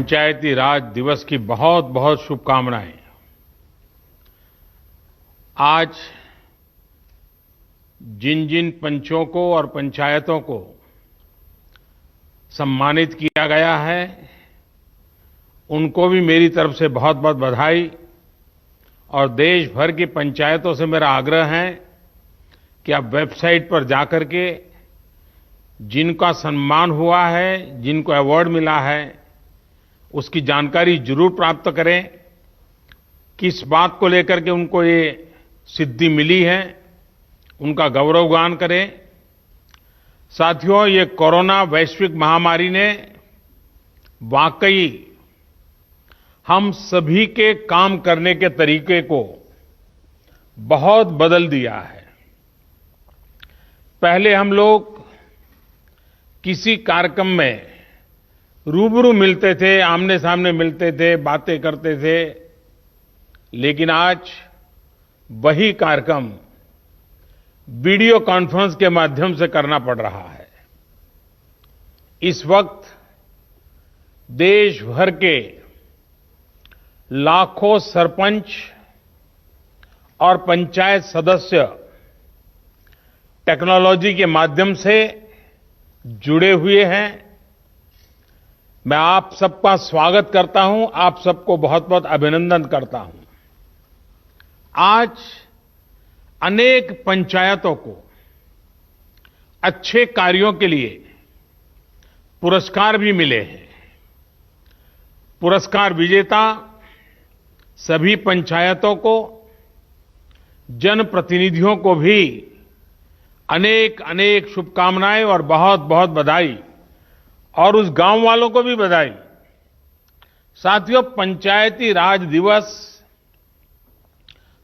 पंचायती राज दिवस की बहुत बहुत शुभकामनाएं। आज जिन जिन पंचों को और पंचायतों को सम्मानित किया गया है, उनको भी मेरी तरफ से बहुत बहुत बधाई। और देश भर की पंचायतों से मेरा आग्रह है कि आप वेबसाइट पर जाकर के जिनका सम्मान हुआ है, जिनको अवार्ड मिला है, उसकी जानकारी जरूर प्राप्त करें। किस बात को लेकर के उनको ये सिद्धि मिली है, उनका गौरवगान करें। साथियों, ये कोरोना वैश्विक महामारी ने वाकई हम सभी के काम करने के तरीके को बहुत बदल दिया है। पहले हम लोग किसी कार्यक्रम में रूबरू मिलते थे, आमने सामने मिलते थे, बातें करते थे, लेकिन आज वही कार्यक्रम वीडियो कॉन्फ्रेंस के माध्यम से करना पड़ रहा है। इस वक्त देश भर के लाखों सरपंच और पंचायत सदस्य टेक्नोलॉजी के माध्यम से जुड़े हुए हैं। मैं आप सबका स्वागत करता हूं, आप सबको बहुत बहुत अभिनंदन करता हूं। आज अनेक पंचायतों को अच्छे कार्यों के लिए पुरस्कार भी मिले हैं। पुरस्कार विजेता सभी पंचायतों को, जनप्रतिनिधियों को भी अनेक अनेक शुभकामनाएं और बहुत बहुत बधाई, और उस गांव वालों को भी बधाई। साथियों, पंचायती राज दिवस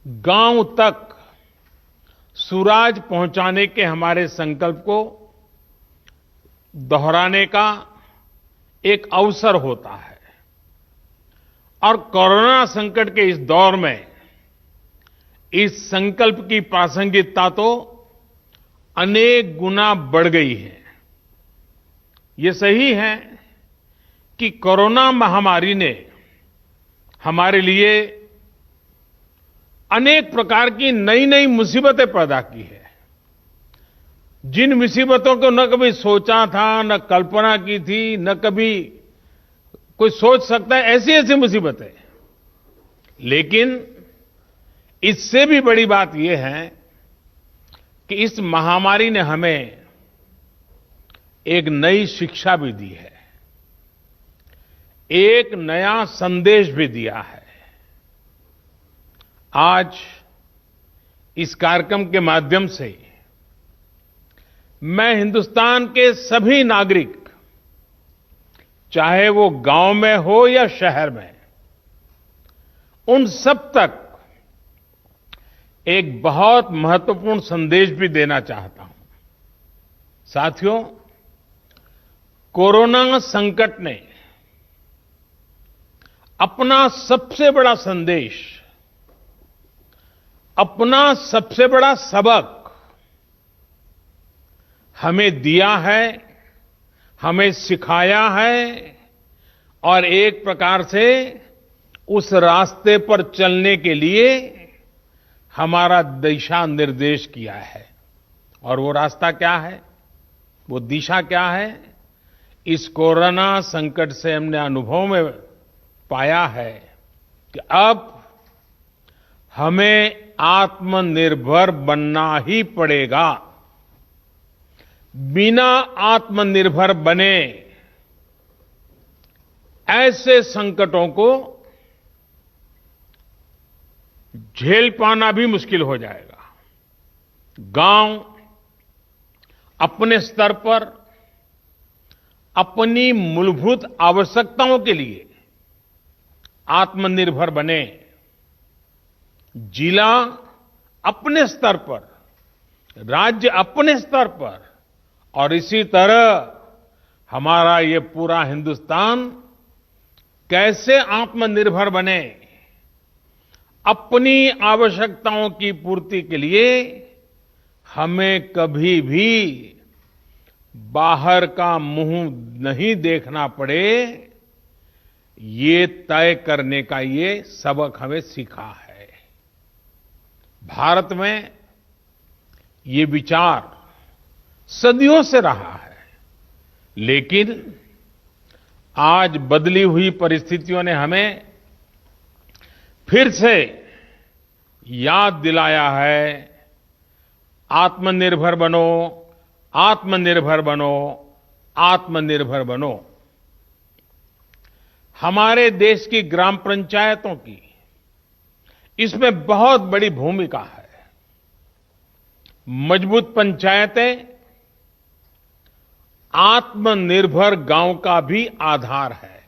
गांव तक सुराज पहुंचाने के हमारे संकल्प को दोहराने का एक अवसर होता है। और कोरोना संकट के इस दौर में इस संकल्प की प्रासंगिकता तो अनेक गुना बढ़ गई है। ये सही है कि कोरोना महामारी ने हमारे लिए अनेक प्रकार की नई नई मुसीबतें पैदा की है। जिन मुसीबतों को न कभी सोचा था, न कल्पना की थी, न कभी कोई सोच सकता है, ऐसी ऐसी मुसीबतें। लेकिन इससे भी बड़ी बात यह है कि इस महामारी ने हमें एक नई शिक्षा भी दी है, एक नया संदेश भी दिया है। आज इस कार्यक्रम के माध्यम से मैं हिंदुस्तान के सभी नागरिक, चाहे वो गांव में हो या शहर में, उन सब तक एक बहुत महत्वपूर्ण संदेश भी देना चाहता हूं। साथियों, कोरोना संकट ने अपना सबसे बड़ा संदेश, अपना सबसे बड़ा सबक हमें दिया है, हमें सिखाया है, और एक प्रकार से उस रास्ते पर चलने के लिए हमारा दिशा निर्देश किया है। और वो रास्ता क्या है, वो दिशा क्या है? इस कोरोना संकट से हमने अनुभव में पाया है कि अब हमें आत्मनिर्भर बनना ही पड़ेगा। बिना आत्मनिर्भर बने ऐसे संकटों को झेल पाना भी मुश्किल हो जाएगा। गांव अपने स्तर पर अपनी मूलभूत आवश्यकताओं के लिए आत्मनिर्भर बने, जिला अपने स्तर पर, राज्य अपने स्तर पर, और इसी तरह हमारा ये पूरा हिंदुस्तान कैसे आत्मनिर्भर बने, अपनी आवश्यकताओं की पूर्ति के लिए हमें कभी भी बाहर का मुंह नहीं देखना पड़े, ये तय करने का ये सबक हमें सीखा है। भारत में ये विचार सदियों से रहा है, लेकिन आज बदली हुई परिस्थितियों ने हमें फिर से याद दिलाया है, आत्मनिर्भर बनो, आत्मनिर्भर बनो, आत्मनिर्भर बनो। हमारे देश की ग्राम पंचायतों की इसमें बहुत बड़ी भूमिका है। मजबूत पंचायतें आत्मनिर्भर गांव का भी आधार है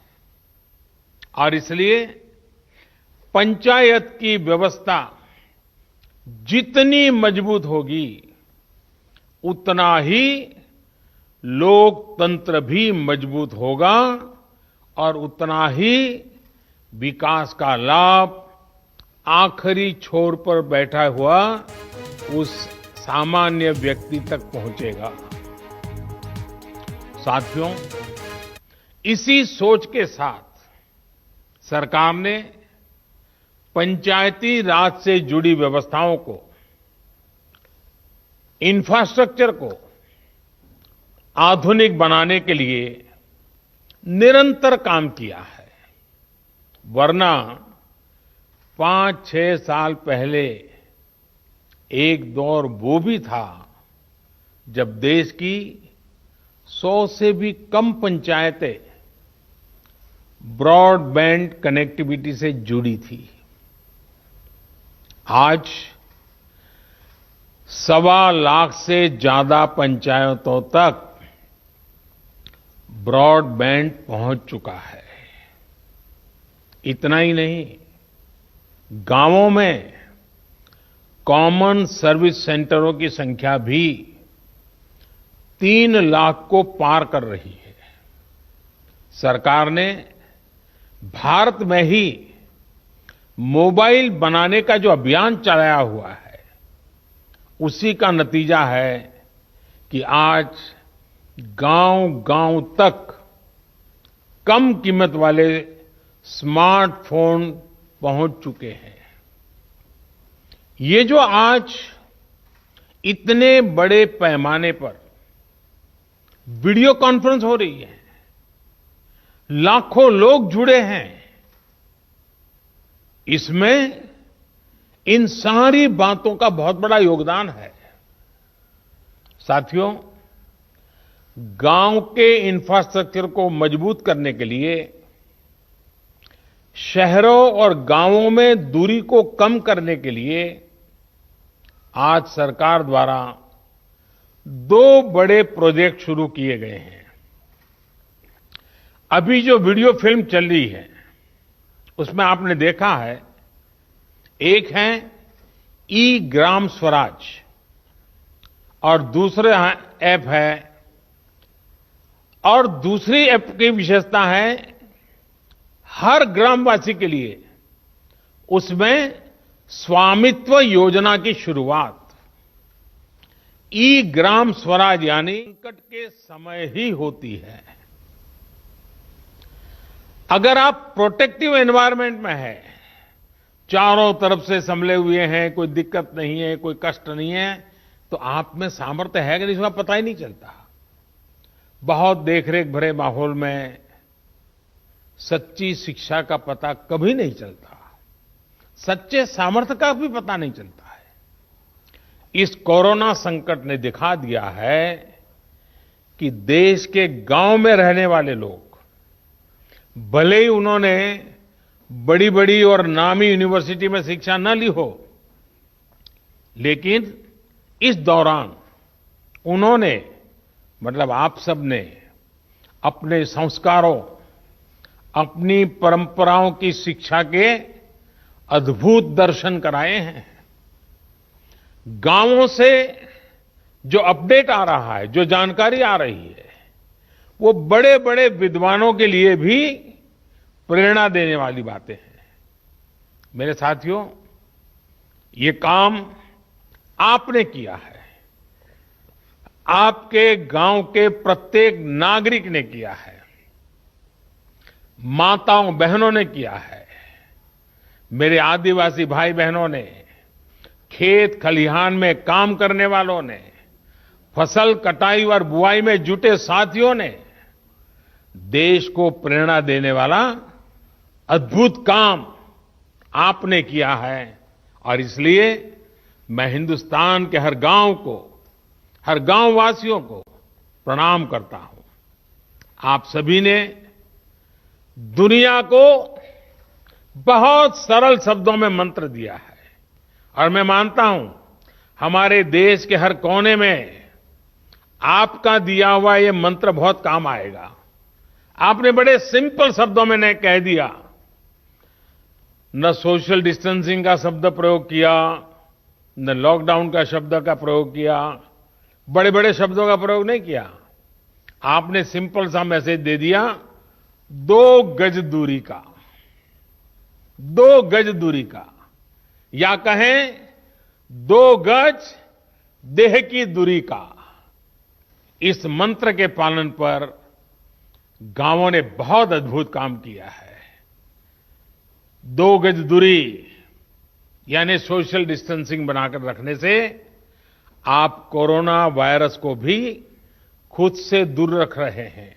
और इसलिए पंचायत की व्यवस्था जितनी मजबूत होगी, उतना ही लोकतंत्र भी मजबूत होगा और उतना ही विकास का लाभ आखिरी छोर पर बैठा हुआ उस सामान्य व्यक्ति तक पहुंचेगा। साथियों, इसी सोच के साथ सरकार ने पंचायती राज से जुड़ी व्यवस्थाओं को, इंफ्रास्ट्रक्चर को आधुनिक बनाने के लिए निरंतर काम किया है। वरना 5-6 साल पहले एक दौर वो भी था जब देश की 100 से भी कम पंचायतें ब्रॉडबैंड कनेक्टिविटी से जुड़ी थी। आज 1.25 लाख से ज्यादा पंचायतों तक ब्रॉडबैंड पहुंच चुका है। इतना ही नहीं, गांवों में कॉमन सर्विस सेंटरों की संख्या भी 3 लाख को पार कर रही है। सरकार ने भारत में ही मोबाइल बनाने का जो अभियान चलाया हुआ है, उसी का नतीजा है कि आज गांव-गांव तक कम कीमत वाले स्मार्टफोन पहुंच चुके हैं। ये जो आज इतने बड़े पैमाने पर वीडियो कॉन्फ्रेंस हो रही है, लाखों लोग जुड़े हैं, इसमें इन सारी बातों का बहुत बड़ा योगदान है। साथियों, गांव के इंफ्रास्ट्रक्चर को मजबूत करने के लिए, शहरों और गांवों में दूरी को कम करने के लिए आज सरकार द्वारा 2 बड़े प्रोजेक्ट शुरू किए गए हैं। अभी जो वीडियो फिल्म चल रही है, उसमें आपने देखा है, एक है ई ग्राम स्वराज और दूसरा ऐप है, और दूसरी ऐप की विशेषता है हर ग्रामवासी के लिए उसमें स्वामित्व योजना की शुरुआत। ई ग्राम स्वराज यानी संकट के समय ही होती है। अगर आप प्रोटेक्टिव एनवायरनमेंट में है, चारों तरफ से संभले हुए हैं, कोई दिक्कत नहीं है, कोई कष्ट नहीं है, तो आप में सामर्थ्य है कि नहीं, इसका पता ही नहीं चलता। बहुत देखरेख भरे माहौल में सच्ची शिक्षा का पता कभी नहीं चलता, सच्चे सामर्थ्य का भी पता नहीं चलता है। इस कोरोना संकट ने दिखा दिया है कि देश के गांव में रहने वाले लोग, भले ही उन्होंने बड़ी बड़ी और नामी यूनिवर्सिटी में शिक्षा न ली हो, लेकिन इस दौरान उन्होंने, मतलब आप सब ने, अपने संस्कारों, अपनी परंपराओं की शिक्षा के अद्भुत दर्शन कराए हैं। गांवों से जो अपडेट आ रहा है, जो जानकारी आ रही है, वो बड़े बड़े विद्वानों के लिए भी प्रेरणा देने वाली बातें हैं। मेरे साथियों, ये काम आपने किया है, आपके गांव के प्रत्येक नागरिक ने किया है। माताओं बहनों ने किया है, मेरे आदिवासी भाई बहनों ने, खेत खलिहान में काम करने वालों ने, फसल कटाई और बुआई में जुटे साथियों ने देश को प्रेरणा देने वाला अद्भुत काम आपने किया है। और इसलिए मैं हिंदुस्तान के हर गांव को, हर गांव वासियों को प्रणाम करता हूं। आप सभी ने दुनिया को बहुत सरल शब्दों में मंत्र दिया है और मैं मानता हूं हमारे देश के हर कोने में आपका दिया हुआ ये मंत्र बहुत काम आएगा। आपने बड़े सिंपल शब्दों में ने कह दिया, न सोशल डिस्टेंसिंग का शब्द प्रयोग किया, न लॉकडाउन का शब्द का प्रयोग किया, बड़े बड़े शब्दों का प्रयोग नहीं किया। आपने सिंपल सा मैसेज दे दिया, 2 गज दूरी का, 2 गज दूरी का, या कहें 2 गज देह की दूरी का। इस मंत्र के पालन पर गांवों ने बहुत अद्भुत काम किया है। 2 गज दूरी यानी सोशल डिस्टेंसिंग बनाकर रखने से आप कोरोना वायरस को भी खुद से दूर रख रहे हैं,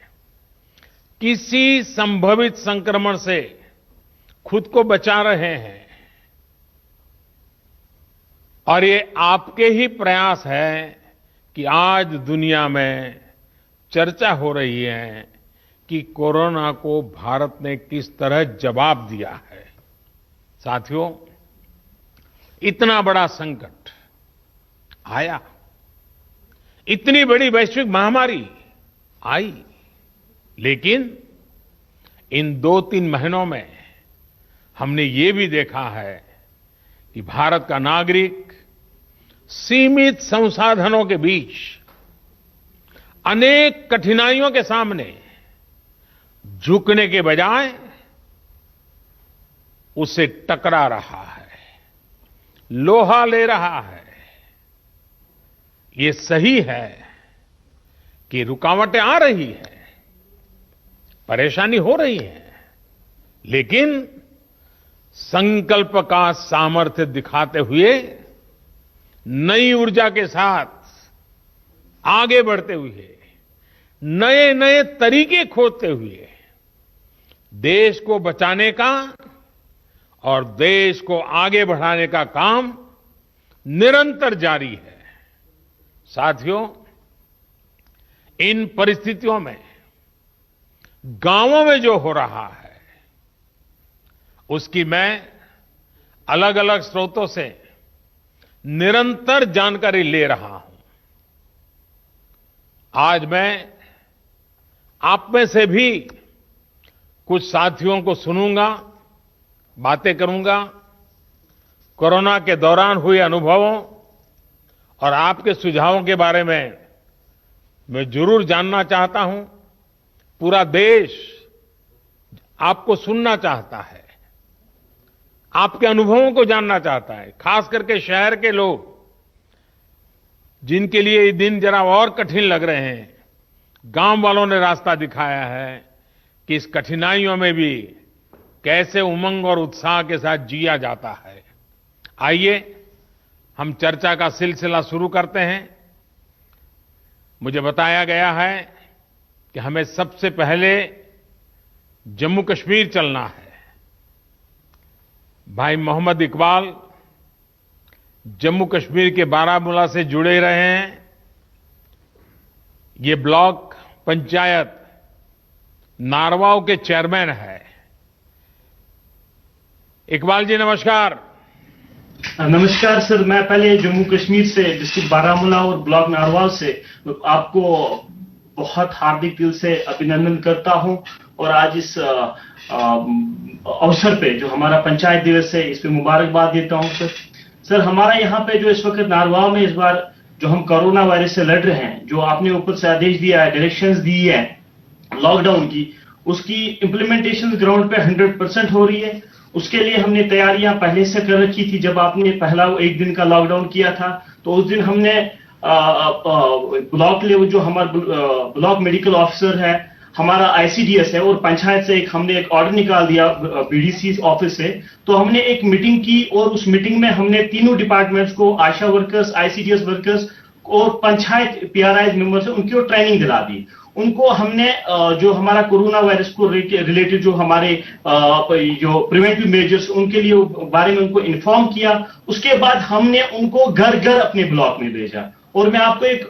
किसी संभावित संक्रमण से खुद को बचा रहे हैं। और ये आपके ही प्रयास है कि आज दुनिया में चर्चा हो रही है कि कोरोना को भारत ने किस तरह जवाब दिया है। साथियों, इतना बड़ा संकट आया, इतनी बड़ी वैश्विक महामारी आई, लेकिन इन 2-3 महीनों में हमने ये भी देखा है कि भारत का नागरिक सीमित संसाधनों के बीच अनेक कठिनाइयों के सामने झुकने के बजाय उससे टकरा रहा है, लोहा ले रहा है। ये सही है कि रुकावटें आ रही है, परेशानी हो रही है, लेकिन संकल्प का सामर्थ्य दिखाते हुए नई ऊर्जा के साथ आगे बढ़ते हुए, नए नए तरीके खोजते हुए देश को बचाने का और देश को आगे बढ़ाने का काम निरंतर जारी है। साथियों, इन परिस्थितियों में गांवों में जो हो रहा है उसकी मैं अलग अलग स्रोतों से निरंतर जानकारी ले रहा हूं। आज मैं आप में से भी कुछ साथियों को सुनूंगा, बातें करूंगा, कोरोना के दौरान हुए अनुभवों और आपके सुझावों के बारे में मैं जरूर जानना चाहता हूं। पूरा देश आपको सुनना चाहता है, आपके अनुभवों को जानना चाहता है, खास करके शहर के लोग जिनके लिए ये दिन जरा और कठिन लग रहे हैं। गांव वालों ने रास्ता दिखाया है कि इस कठिनाइयों में भी कैसे उमंग और उत्साह के साथ जिया जाता है। आइए हम चर्चा का सिलसिला शुरू करते हैं। मुझे बताया गया है कि हमें सबसे पहले जम्मू कश्मीर चलना है। भाई मोहम्मद इकबाल जम्मू कश्मीर के बारामूला से जुड़े रहे हैं। ये ब्लॉक पंचायत नारवाव के चेयरमैन है। इकबाल जी नमस्कार। नमस्कार सर, मैं पहले जम्मू कश्मीर से डिस्ट्रिक्ट बारामूला और ब्लॉक नारवाल से आपको बहुत हार्दिक दिल से अभिनंदन करता हूं और आज इस अवसर पे जो हमारा पंचायत दिवस है इस पे मुबारकबाद देता हूं सर। हमारा यहाँ पे जो इस वक्त नारवाल में इस बार जो हम कोरोना वायरस से लड़ रहे हैं, जो आपने ऊपर से आदेश दिया है, डायरेक्शंस दी है लॉकडाउन की, उसकी इम्प्लीमेंटेशन ग्राउंड पे 100% हो रही है। उसके लिए हमने तैयारियां पहले से कर रखी थी। जब आपने पहला 1 दिन का लॉकडाउन किया था तो उस दिन हमने ब्लॉक लेवल जो हमारा ब्लॉक मेडिकल ऑफिसर है, हमारा आईसीडीएस है और पंचायत से हमने एक ऑर्डर निकाल दिया बीडीसी ऑफिस से। तो हमने एक मीटिंग की और उस मीटिंग में हमने तीनों डिपार्टमेंट्स को, आशा वर्कर्स, आईसीडीएस वर्कर्स और पंचायत पीआरआई मेंबर्स है, उनको ट्रेनिंग दिला दी। उनको हमने जो हमारा कोरोना वायरस को रिलेटेड जो हमारे जो प्रिवेंटिव मेजर्स उनके लिए बारे में उनको इन्फॉर्म किया। उसके बाद हमने उनको घर घर अपने ब्लॉक में भेजा। और मैं आपको एक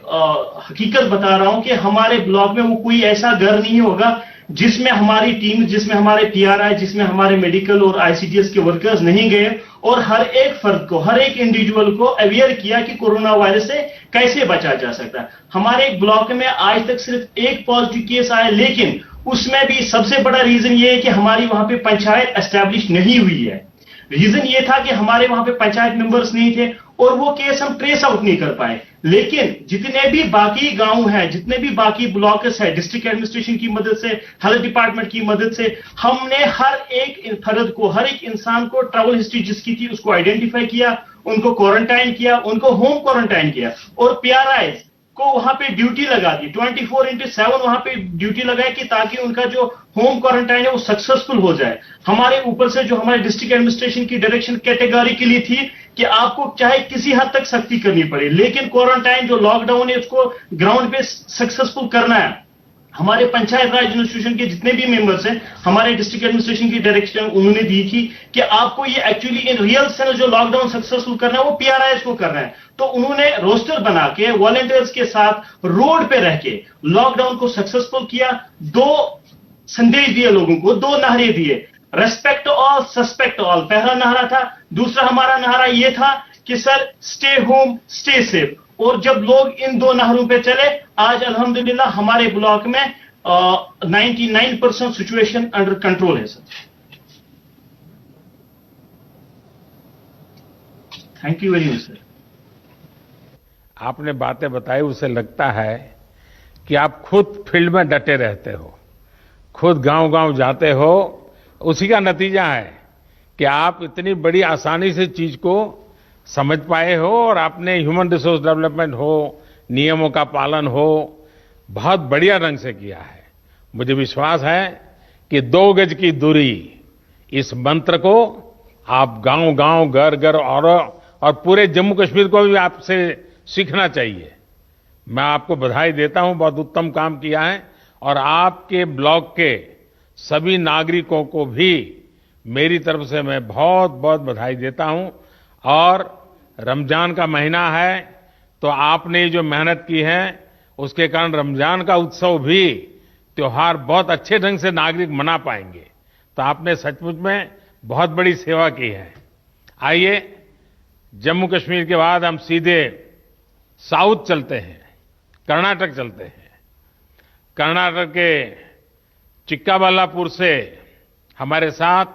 हकीकत बता रहा हूं कि हमारे ब्लॉक में वो कोई ऐसा घर नहीं होगा जिसमें हमारी टीम, जिसमें हमारे पीआरआई, जिसमें हमारे मेडिकल और आईसीडीएस के वर्कर्स नहीं गए और हर एक फर्द को, हर एक इंडिविजुअल को अवेयर किया कि कोरोना वायरस से कैसे बचा जा सकता है। हमारे एक ब्लॉक में आज तक सिर्फ एक पॉजिटिव केस आया, लेकिन उसमें भी सबसे बड़ा रीजन ये है कि हमारी वहां पे पंचायत एस्टैब्लिश नहीं हुई है। रीजन ये था कि हमारे वहां पे पंचायत मेंबर्स नहीं थे और वो केस हम ट्रेस आउट नहीं कर पाए। लेकिन जितने भी बाकी गांव हैं, जितने भी बाकी ब्लॉक्स है, डिस्ट्रिक्ट एडमिनिस्ट्रेशन की मदद से, हेल्थ डिपार्टमेंट की मदद से हमने हर एक फर्द को, हर एक इंसान को ट्रैवल हिस्ट्री जिसकी थी उसको आइडेंटिफाई किया, उनको क्वारंटाइन किया, उनको होम क्वारंटाइन किया और पीआरआई को वहां पे ड्यूटी लगा दी, 24/7 वहां पे ड्यूटी लगाई कि ताकि उनका जो होम क्वारंटाइन है वो सक्सेसफुल हो जाए। हमारे ऊपर से जो हमारे डिस्ट्रिक्ट एडमिनिस्ट्रेशन की डायरेक्शन कैटेगोरिकली थी कि आपको चाहे किसी हद तक सख्ती करनी पड़े, लेकिन क्वारंटाइन जो लॉकडाउन है उसको ग्राउंड पे सक्सेसफुल करना है। हमारे पंचायत राज एडमिनिस्ट्रेशन के जितने भी मेंबर्स हैं, हमारे डिस्ट्रिक्ट एडमिनिस्ट्रेशन की डायरेक्शन उन्होंने दी थी कि आपको ये एक्चुअली इन रियल सेंस जो लॉकडाउन सक्सेसफुल करना है वो पीआरआईएस को करना है। तो उन्होंने रोस्टर बना के वॉलंटियर्स के साथ रोड पे रह के लॉकडाउन को सक्सेसफुल किया। 2 संदेश दिए लोगों को, 2 नारे दिए, रेस्पेक्ट ऑल, सस्पेक्ट ऑल, पहला नारा था। दूसरा हमारा नारा ये था कि sir stay home stay safe. और जब लोग इन 2 नारों पे चले, आज अल्हम्दुलिल्लाह हमारे ब्लॉक में 99% सिचुएशन अंडर कंट्रोल है sir. Thank you very much sir. आपने बातें बताई, उससे लगता है कि आप खुद फील्ड में डटे रहते हो, खुद गांव-गांव जाते हो। उसी का नतीजा है कि आप इतनी बड़ी आसानी से चीज को समझ पाए हो और आपने ह्यूमन रिसोर्स डेवलपमेंट हो, नियमों का पालन हो, बहुत बढ़िया ढंग से किया है। मुझे विश्वास है कि 2 गज की दूरी, इस मंत्र को आप गांव-गांव, घर-घर और पूरे जम्मू कश्मीर को भी आपसे सीखना चाहिए। मैं आपको बधाई देता हूं, बहुत उत्तम काम किया है। और आपके ब्लॉक के सभी नागरिकों को भी मेरी तरफ से मैं बहुत बहुत बधाई देता हूं। और रमजान का महीना है, तो आपने जो मेहनत की है उसके कारण रमजान का उत्सव भी, त्योहार बहुत अच्छे ढंग से नागरिक मना पाएंगे। तो आपने सचमुच में बहुत बड़ी सेवा की है। आइए, जम्मू कश्मीर के बाद हम सीधे साउथ चलते हैं, कर्नाटक चलते हैं। कर्नाटक के चिक्काबल्लापुर से हमारे साथ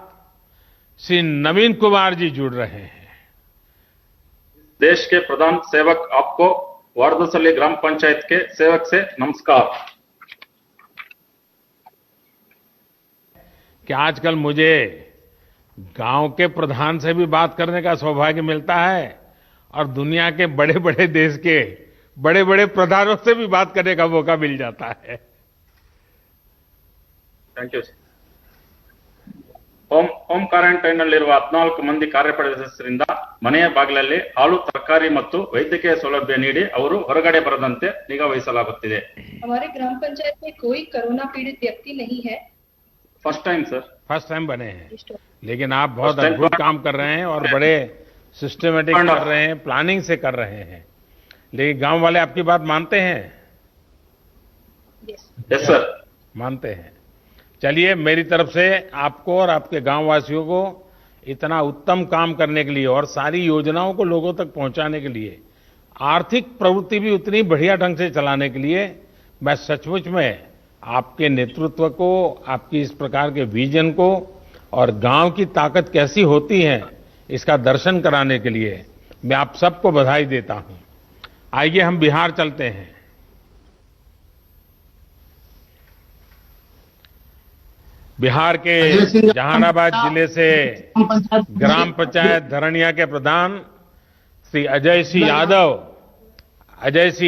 श्री नवीन कुमार जी जुड़ रहे हैं। देश के प्रधान सेवक आपको वारदसल्ली ग्राम पंचायत के सेवक से नमस्कार। कि आजकल मुझे गांव के प्रधान से भी बात करने का सौभाग्य मिलता है और दुनिया के बड़े बड़े देश के बड़े बड़े प्रधानों से भी बात करने का मौका मिल जाता है। ಥ್ಯಾಂಕ್ ಯು ಹೋಮ್ ಕ್ವಾರಂಟೈನ್ ನಲ್ಲಿರುವ 14 ಮಂದಿ ಕಾರ್ಯಪ್ರದೇಶದಿಂದ ಮನೆಯ ಬಾಗಿಲಲ್ಲಿ ಹಾಲು, ತರಕಾರಿ ಮತ್ತು ವೈದ್ಯಕೀಯ ಸೌಲಭ್ಯ ನೀಡಿ ಅವರು ಹೊರಗಡೆ ಬರದಂತೆ ನಿಗಾ ವಹಿಸಲಾಗುತ್ತಿದೆ। हमारे ग्राम पंचायत में कोई कोरोना पीड़ित व्यक्ति नहीं है। First time sir, first time बने हैं, लेकिन आप बहुत अद्भुत काम कर रहे हैं और बड़े सिस्टमेटिक कर रहे हैं, प्लानिंग से कर रहे हैं। लेकिन गांव वाले आपकी बात मानते हैं? यस सर, मानते हैं। चलिए, मेरी तरफ से आपको और आपके गांव वासियों को इतना उत्तम काम करने के लिए और सारी योजनाओं को लोगों तक पहुंचाने के लिए, आर्थिक प्रवृत्ति भी उतनी बढ़िया ढंग से चलाने के लिए मैं सचमुच में आपके नेतृत्व को, आपकी इस प्रकार के विजन को और गांव की ताकत कैसी होती है इसका दर्शन कराने के लिए मैं आप सबको बधाई देता हूं। आइए हम बिहार चलते हैं। बिहार के जहानाबाद जिले से ग्राम पंचायत धरणिया के प्रधान श्री अजय सिंह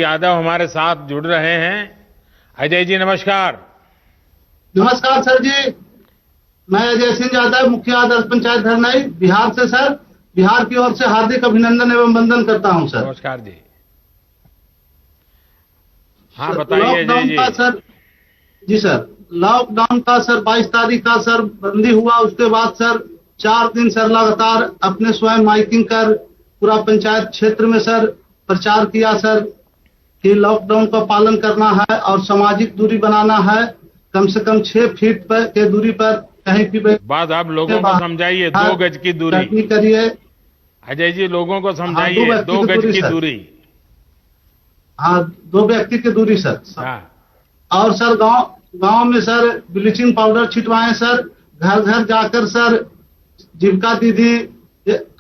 यादव हमारे साथ जुड़ रहे हैं। अजय जी नमस्कार। नमस्कार सर जी, मैं अजय सिंह यादव, मुखिया आदर्श पंचायत धरनाई, बिहार से सर। बिहार की ओर से हार्दिक अभिनंदन एवं वंदन करता हूं सर। नमस्कार जी। हाँ बताइए अजय लॉकडाउन जी। का सर जी सर, लॉकडाउन का सर 22 तारीख का सर बंदी हुआ। उसके बाद सर 4 दिन सर लगातार अपने स्वयं माइकिंग कर पूरा पंचायत क्षेत्र में सर प्रचार किया सर कि लॉकडाउन का पालन करना है और सामाजिक दूरी बनाना है। कम से कम 6 फीट पर के दूरी पर कहीं भी बात आप लोगों को समझाइए, 2 गज की दूरी करिए। अजय जी, लोगों को समझाइए, 2 गज की दूरी। हाँ, 2 व्यक्ति की दूरी सर। हाँ। और सर गांव में सर ब्लीचिंग पाउडर छिटवाएं सर। घर घर जाकर सर जीविका दीदी,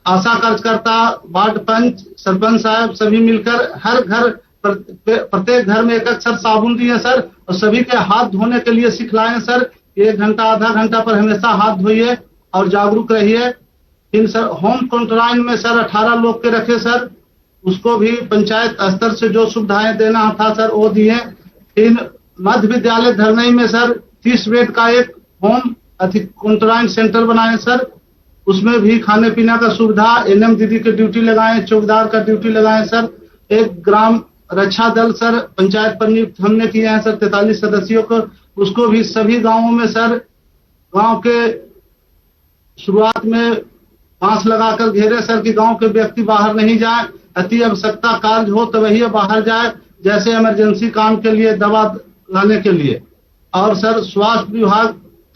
आशा कार्यकर्ता, वार्ड पंच, सरपंच साहब सभी मिलकर हर घर प्रत्येक घर में एक सर साबुन दिए सर और सभी के हाथ धोने के लिए सिखलाएं सर। 1 घंटा आधा घंटा पर हमेशा हाथ धोइए और जागरूक रहिए। इन सर होम क्वारंटाइन में सर 18 लोग के रखे सर। उसको भी पंचायत स्तर से जो सुविधाएं देना था सर वो दिए। इन मध्य विद्यालय धरनई में सर 30 बेड का एक होम क्वारंटाइन सेंटर बनाए सर। उसमें भी खाने पीने का सुविधा, एनएम दीदी की ड्यूटी लगाए, चौकीदार का ड्यूटी लगाए सर। एक ग्राम रक्षा दल सर पंचायत पर नियुक्त हमने किए हैं सर 43 सदस्यों को। उसको भी सभी गांवों में सर गांव के शुरुआत में बांस लगाकर घेरे सर कि गांव के व्यक्ति बाहर नहीं जाए। अति आवश्यकता कार्य हो तो वही बाहर जाए, जैसे इमरजेंसी काम के लिए, दवा लाने के लिए। और सर स्वास्थ्य विभाग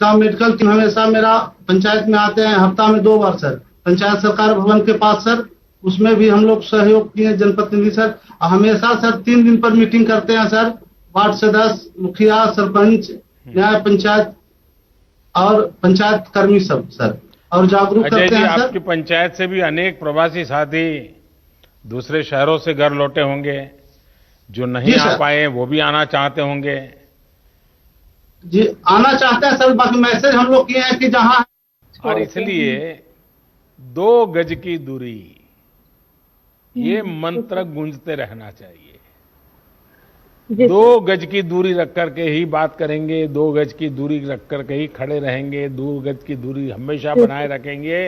का मेडिकल टीम हमेशा मेरा पंचायत में आते हैं, हफ्ता में 2 बार सर पंचायत सरकार भवन के पास सर। उसमें भी हम लोग सहयोग किए जनप्रतिनिधि सर। हमेशा सर 3 दिन पर मीटिंग करते हैं सर, वार्ड सदस्य, मुखिया, सरपंच, न्याय पंचायत और पंचायत कर्मी सब सर, और जागरूक करते हैं सर। आपकी पंचायत से भी अनेक प्रवासी साथी दूसरे शहरों से घर लौटे होंगे, जो नहीं आ पाए वो भी आना चाहते होंगे। जी आना चाहते हैं सर, बाकी मैसेज हम लोग किए हैं कि जहां, और इसलिए 2 गज की दूरी ये मंत्र गूंजते रहना चाहिए। 2 गज की दूरी रख करके ही बात करेंगे, 2 गज की दूरी रख करके ही खड़े रहेंगे, 2 गज की दूरी हमेशा बनाए रखेंगे।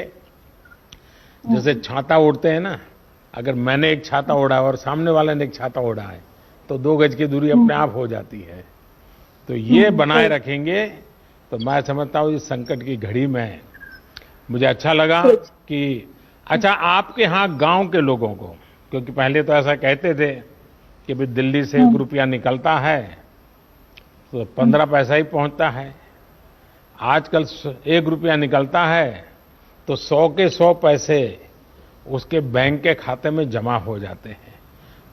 जैसे छाता ओढ़ते हैं ना, अगर मैंने एक छाता ओढ़ा और सामने वाले ने एक छाता ओढ़ा है तो 2 गज की दूरी अपने आप हो जाती है। तो ये बनाए रखेंगे तो मैं समझता हूँ इस संकट की घड़ी में मुझे अच्छा लगा कि अच्छा आपके यहाँ गांव के लोगों को, क्योंकि पहले तो ऐसा कहते थे कि भाई दिल्ली से 1 रुपया निकलता है तो 15 पैसा ही पहुंचता है। आजकल 1 रुपया निकलता है तो 100 के 100 पैसे उसके बैंक के खाते में जमा हो जाते हैं।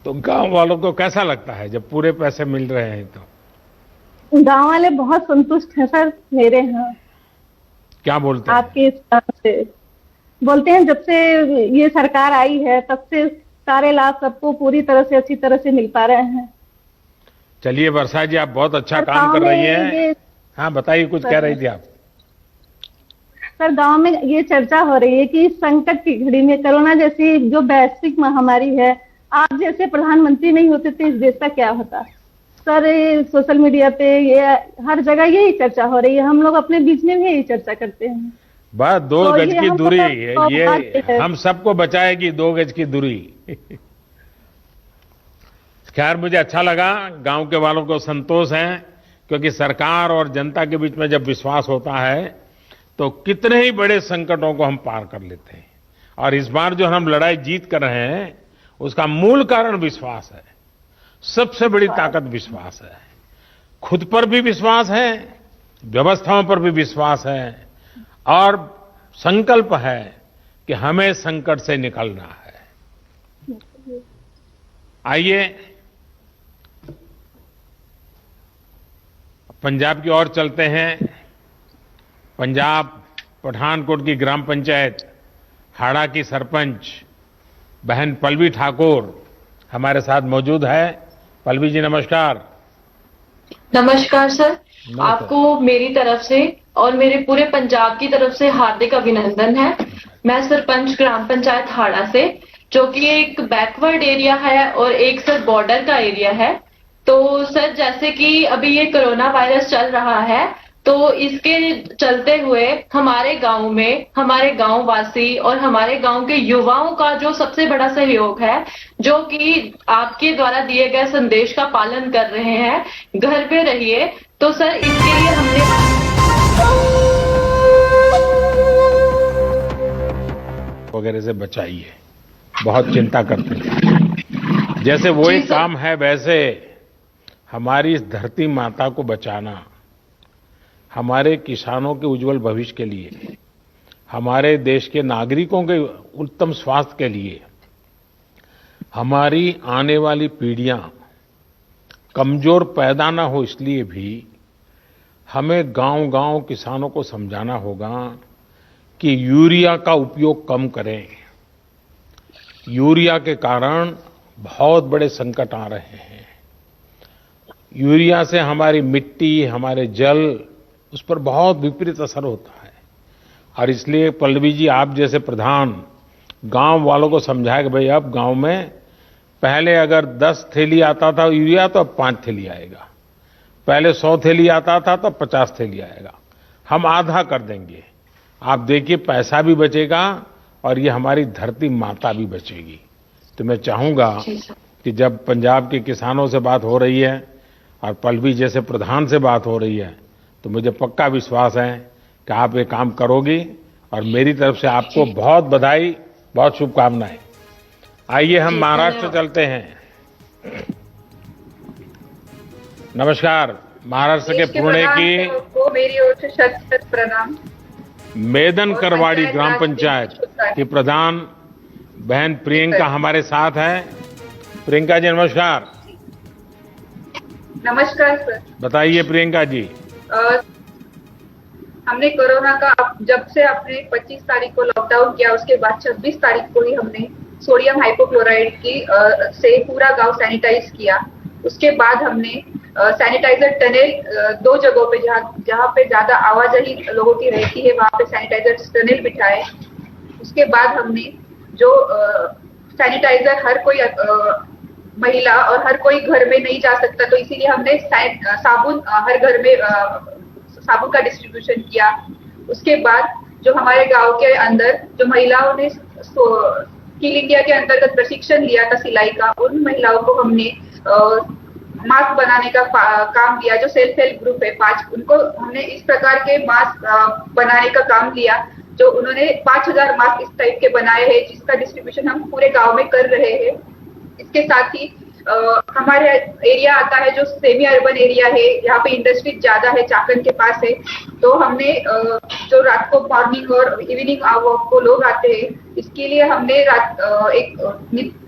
तो गांव वालों को कैसा लगता है जब पूरे पैसे मिल रहे हैं? तो गांव वाले बहुत संतुष्ट हैं सर मेरे यहाँ। क्या बोलते हैं? आपके इस काम से बोलते हैं जब से ये सरकार आई है तब से सारे लाभ सबको पूरी तरह से अच्छी तरह से मिल पा रहे हैं। चलिए वर्षा जी, आप बहुत अच्छा काम कर रही हैं। हाँ बताइए, कुछ कह रही थी आप। सर गांव में ये चर्चा हो रही है कि इस संकट की घड़ी में, कोरोना जैसी जो वैश्विक महामारी है, आप जैसे प्रधानमंत्री नहीं होते तो इस देश का क्या होता। सर सोशल मीडिया पे ये हर जगह यही चर्चा हो रही है, हम लोग अपने बीच में भी यही चर्चा करते हैं। बस 2 तो गज की दूरी ये हम सबको बचाएगी, 2 गज की दूरी। खैर मुझे अच्छा लगा, गांव के वालों को संतोष है, क्योंकि सरकार और जनता के बीच में जब विश्वास होता है तो कितने ही बड़े संकटों को हम पार कर लेते हैं। और इस बार जो हम लड़ाई जीत कर रहे हैं उसका मूल कारण विश्वास है। सबसे बड़ी ताकत विश्वास है। खुद पर भी विश्वास है, व्यवस्थाओं पर भी विश्वास है, और संकल्प है कि हमें संकट से निकलना है। आइए पंजाब की ओर चलते हैं। पंजाब पठानकोट की ग्राम पंचायत हाड़ा की सरपंच बहन पल्लवी ठाकुर हमारे साथ मौजूद है। पल्लवी जी नमस्कार। नमस्कार सर, आपको मेरी तरफ से और मेरे पूरे पंजाब की तरफ से हार्दिक अभिनंदन है। मैं सरपंच ग्राम पंचायत हाड़ा से, जो कि एक बैकवर्ड एरिया है और एक सर बॉर्डर का एरिया है। तो सर जैसे कि अभी ये कोरोना वायरस चल रहा है तो इसके चलते हुए हमारे गांव में हमारे गांववासी और हमारे गांव के युवाओं का जो सबसे बड़ा सहयोग है, जो कि आपके द्वारा दिए गए संदेश का पालन कर रहे हैं, घर पे रहिए। तो सर इसके लिए हमने वगैरह से बचाइए, बहुत चिंता करते थे। जैसे वो एक काम है, वैसे हमारी इस धरती माता को बचाना, हमारे किसानों के उज्जवल भविष्य के लिए, हमारे देश के नागरिकों के उत्तम स्वास्थ्य के लिए, हमारी आने वाली पीढ़ियां कमजोर पैदा ना हो, इसलिए भी हमें गांव-गांव किसानों को समझाना होगा कि यूरिया का उपयोग कम करें। यूरिया के कारण बहुत बड़े संकट आ रहे हैं। यूरिया से हमारी मिट्टी, हमारे जल, उस पर बहुत विपरीत असर होता है। और इसलिए पल्लवी जी, आप जैसे प्रधान गांव वालों को समझाए कि भाई अब गांव में पहले अगर 10 थैली आता था यूरिया तो अब 5 थैली आएगा, पहले 100 थैली आता था तो 50 थैली आएगा, हम आधा कर देंगे। आप देखिए पैसा भी बचेगा और ये हमारी धरती माता भी बचेगी। तो मैं चाहूंगा कि जब पंजाब के किसानों से बात हो रही है और पल्लवी जैसे प्रधान से बात हो रही है, तो मुझे पक्का विश्वास है कि आप ये काम करोगी और मेरी तरफ से आपको बहुत बधाई, बहुत शुभकामनाएं। आइए हम महाराष्ट्र चलते हैं। नमस्कार। महाराष्ट्र के पुणे की मेरी ओर से शत प्रणाम। मेदन करवाड़ी ग्राम पंचायत की प्रधान बहन प्रियंका हमारे साथ है। प्रियंका जी नमस्कार। नमस्कार सर। बताइए प्रियंका जी। हमने कोरोना का जब से आपने 25 तारीख को लॉकडाउन किया, उसके बाद 26 तारीख को ही हमने सोडियम हाइपोक्लोराइड की से पूरा गांव सैनिटाइज किया। उसके बाद हमने सैनिटाइजर टनल 2 जगहों पे जहाँ पे ज्यादा आवाजाही लोगों की रहती है वहां पे सैनिटाइजर टनल बिठाए। उसके बाद हमने जो सैनिटाइजर हर कोई महिला और हर कोई घर में नहीं जा सकता, तो इसीलिए हमने साबुन हर घर में साबुन का डिस्ट्रीब्यूशन किया। उसके बाद जो हमारे गांव के अंदर जो महिलाओं ने स्किल इंडिया के अंतर्गत प्रशिक्षण लिया था सिलाई का, उन महिलाओं को हमने मास्क बनाने का काम दिया। जो सेल्फ हेल्प ग्रुप है 5, उनको हमने इस प्रकार के मास्क बनाने का काम दिया, जो उन्होंने 5000 मास्क इस टाइप के बनाए हैं, जिसका डिस्ट्रीब्यूशन हम पूरे गांव में कर रहे हैं। इसके साथ ही हमारे एरिया आता है जो सेमी अर्बन एरिया है, यहाँ पे इंडस्ट्री ज्यादा है, चाकन के पास है। तो हमने जो रात को मॉर्निंग और इवनिंग वॉक को लोग आते हैं, इसके लिए हमने एक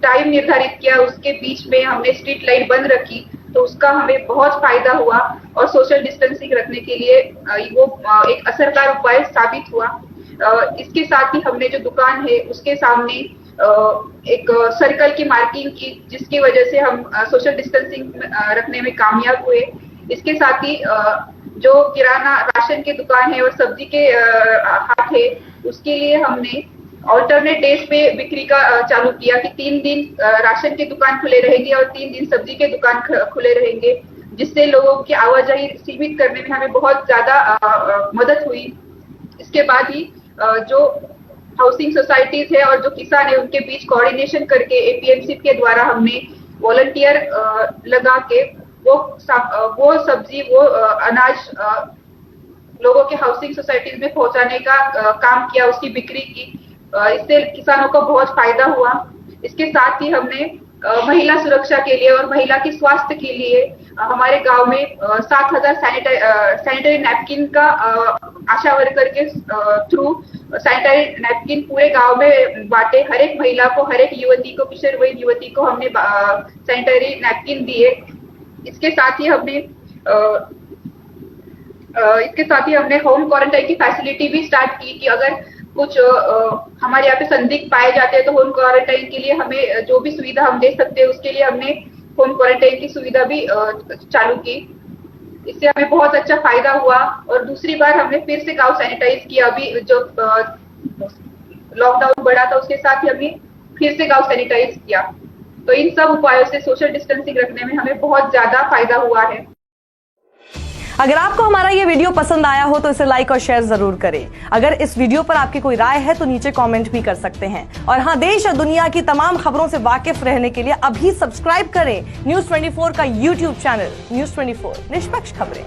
टाइम निर्धारित किया, उसके बीच में हमने स्ट्रीट लाइट बंद रखी, तो उसका हमें बहुत फायदा हुआ और सोशल डिस्टेंसिंग रखने के लिए वो एक असरदार उपाय साबित हुआ। इसके साथ ही हमने जो दुकान है उसके सामने एक सर्कल की मार्किंग की, जिसकी वजह से हम सोशल डिस्टेंसिंग रखने में कामयाब हुए। इसके साथ ही जो किराना राशन की दुकान है और सब्जी के हाट है, उसके लिए हमने ऑल्टरनेट डेज पे बिक्री का चालू किया कि 3 दिन राशन की दुकान खुले रहेंगे और 3 दिन सब्जी के दुकान खुले रहेंगे, जिससे लोगों की आवाजाही सीमित करने में हमें बहुत ज्यादा मदद हुई। इसके बाद ही जो हाउसिंग सोसाइटीज है और जो किसान है उनके बीच कोऑर्डिनेशन करके एपीएमसी के द्वारा हमने वॉलंटियर लगा के वो सब्जी वो अनाज लोगों के हाउसिंग सोसाइटीज में पहुंचाने का काम किया, उसकी बिक्री की। इससे किसानों को बहुत फायदा हुआ। इसके साथ ही हमने महिला सुरक्षा के लिए और महिला के स्वास्थ्य के लिए हमारे गांव में 7000 सैनिटरी नैपकिन का आशा वर्कर के थ्रू सैनिटरी नैपकिन पूरे गांव में बांटे। हर एक महिला को, हर एक युवती को, किशोरवयीन युवती को हमने सैनिटरी नैपकिन दिए। इसके साथ ही हमने होम क्वारंटाइन की फैसिलिटी भी स्टार्ट की कि अगर कुछ हमारे यहाँ पे संदिग्ध पाए जाते हैं तो होम क्वारंटाइन के लिए हमें जो भी सुविधा हम दे सकते हैं, उसके लिए हमने होम क्वारंटाइन की सुविधा भी चालू की। इससे हमें बहुत अच्छा फायदा हुआ। और दूसरी बार हमने फिर से गांव सैनिटाइज किया। अभी जो लॉकडाउन बढ़ा था उसके साथ ही हमने फिर से गांव सैनिटाइज किया। तो इन सब उपायों से सोशल डिस्टेंसिंग रखने में हमें बहुत ज्यादा फायदा हुआ है। अगर आपको हमारा ये वीडियो पसंद आया हो तो इसे लाइक और शेयर जरूर करें। अगर इस वीडियो पर आपकी कोई राय है तो नीचे कमेंट भी कर सकते हैं। और हाँ, देश और दुनिया की तमाम खबरों से वाकिफ रहने के लिए अभी सब्सक्राइब करें न्यूज़ 24 का यूट्यूब चैनल न्यूज़ 24 निष्पक्ष खबरें।